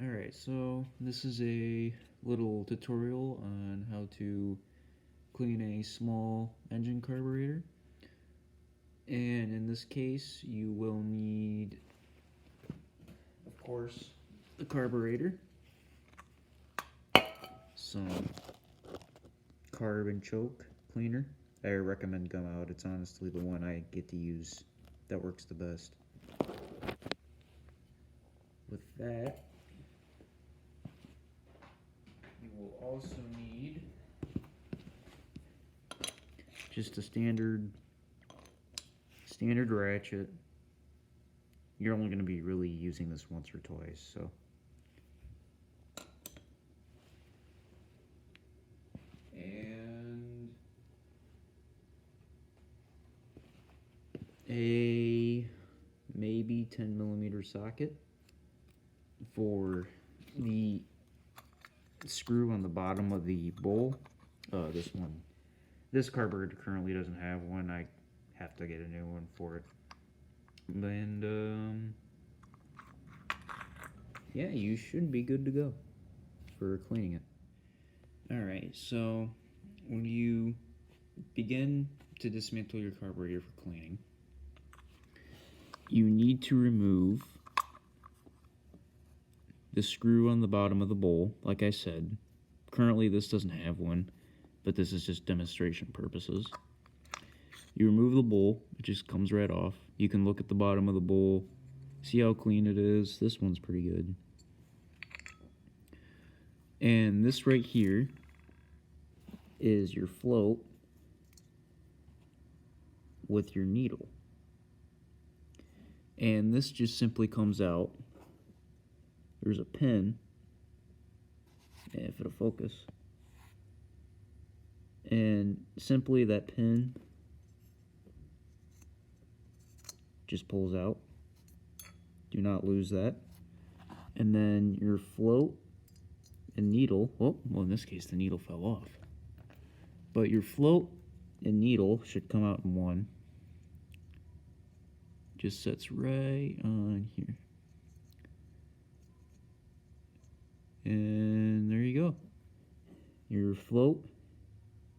Alright, so this is a little tutorial on how to clean a small engine carburetor. And in this case, you will need, of course, the carburetor, some carb and choke cleaner. I recommend Gum Out. It's honestly the one I get to use that works the best. With that, you will also need just a standard ratchet. You're only going to be really using this once or twice, so. And a maybe 10mm socket for the screw on the bottom of the bowl. This carburetor currently doesn't have one. I have to get a new one for it. And yeah, you should be good to go for cleaning it. Alright, so when you begin to dismantle your carburetor for cleaning, you need to remove the screw on the bottom of the bowl. Like I said, currently this doesn't have one, but this is just demonstration purposes. You remove the bowl, it just comes right off. You can look at the bottom of the bowl, see how clean it is. This one's pretty good. And this right here is your float with your needle. And this just simply comes out. There's a pin, if it'll focus. And simply that pin just pulls out. Do not lose that. And then your float and needle, well in this case the needle fell off. But your float and needle should come out in one. Just sits right on here. And there you go. Your float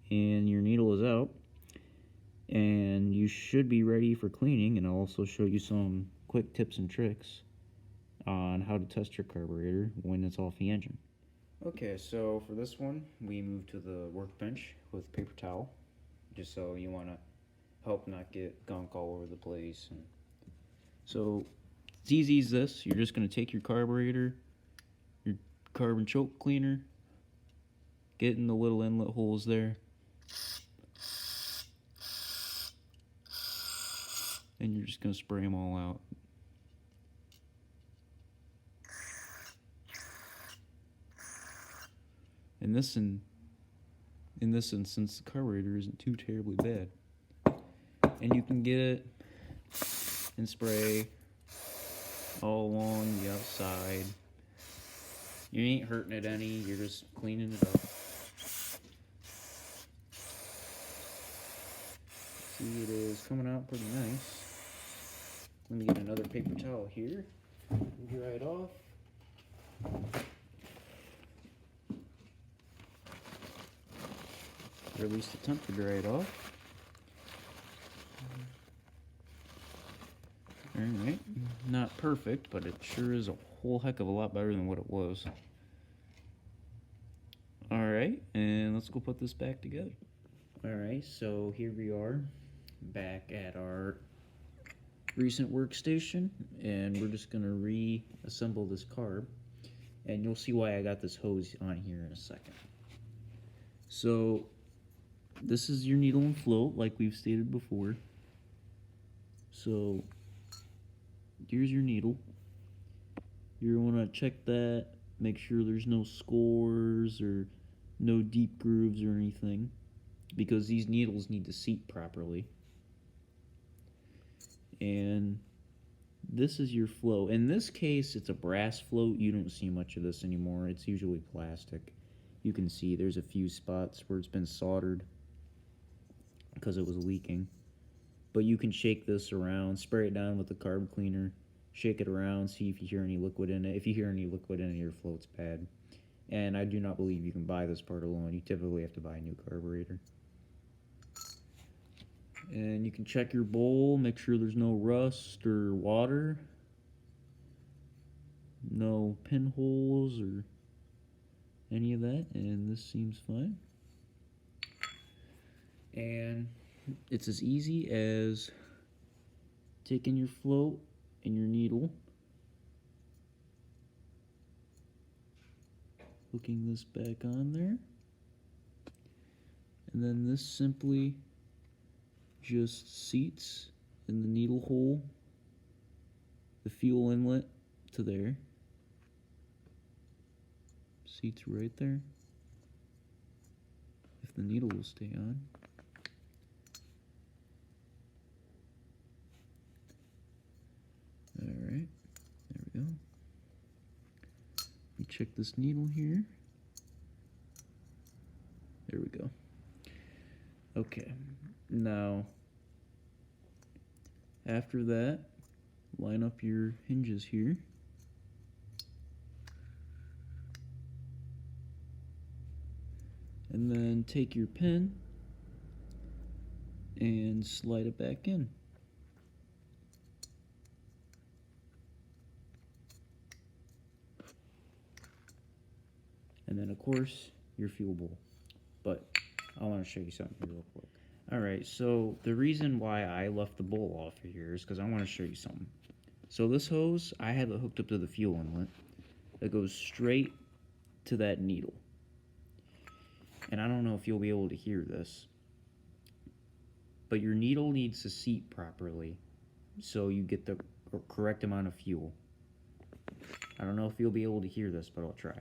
and your needle is out. And you should be ready for cleaning, and I'll also show you some quick tips and tricks on how to test your carburetor when it's off the engine. Okay, so for this one, we move to the workbench with paper towel, just so you want to help not get gunk all over the place. And so it's easy as this. You're just going to take your carburetor, your carbon choke cleaner, get in the little inlet holes there, and you're just going to spray them all out. In this instance, the carburetor isn't too terribly bad. And you can get it and spray all along the outside. You ain't hurting it any, you're just cleaning it up. See, it is coming out pretty nice. Let me get another paper towel here and dry it off. Or at least attempt to dry it off. Alright, not perfect, but it sure is a whole heck of a lot better than what it was. Alright, and let's go put this back together. Alright, so here we are, back at our recent workstation, and we're just going to reassemble this carb, and you'll see why I got this hose on here in a second. So this is your needle and float, like we've stated before. So here's your needle. You want to check that, make sure there's no scores or no deep grooves or anything, because these needles need to seat properly. And this is your float. In this case, it's a brass float. You don't see much of this anymore. It's usually plastic. You can see there's a few spots where it's been soldered because it was leaking. But you can shake this around, spray it down with the carb cleaner, shake it around, see if you hear any liquid in it. If you hear any liquid in it, your float's bad. And I do not believe you can buy this part alone. You typically have to buy a new carburetor. And you can check your bowl, make sure there's no rust or water, no pinholes or any of that, and this seems fine. And it's as easy as taking your float and your needle, hooking this back on there, and then this simply just seats in the needle hole, the fuel inlet to there, seats right there, if the needle will stay on. Alright, there we go. Let me check this needle here. There we go. Okay, now after that, line up your hinges here. And then take your pin and slide it back in. And then of course your fuel bowl. But I want to show you something here real quick. Alright, so the reason why I left the bowl off of here is because I want to show you something. So this hose, I have it hooked up to the fuel inlet that goes straight to that needle. And I don't know if you'll be able to hear this, but your needle needs to seat properly so you get the correct amount of fuel. I don't know if you'll be able to hear this, but I'll try.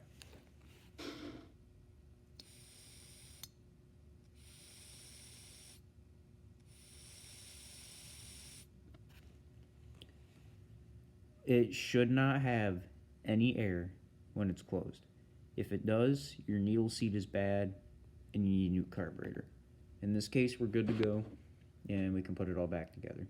It should not have any air when it's closed. If it does, your needle seat is bad and you need a new carburetor. In this case, we're good to go, and we can put it all back together.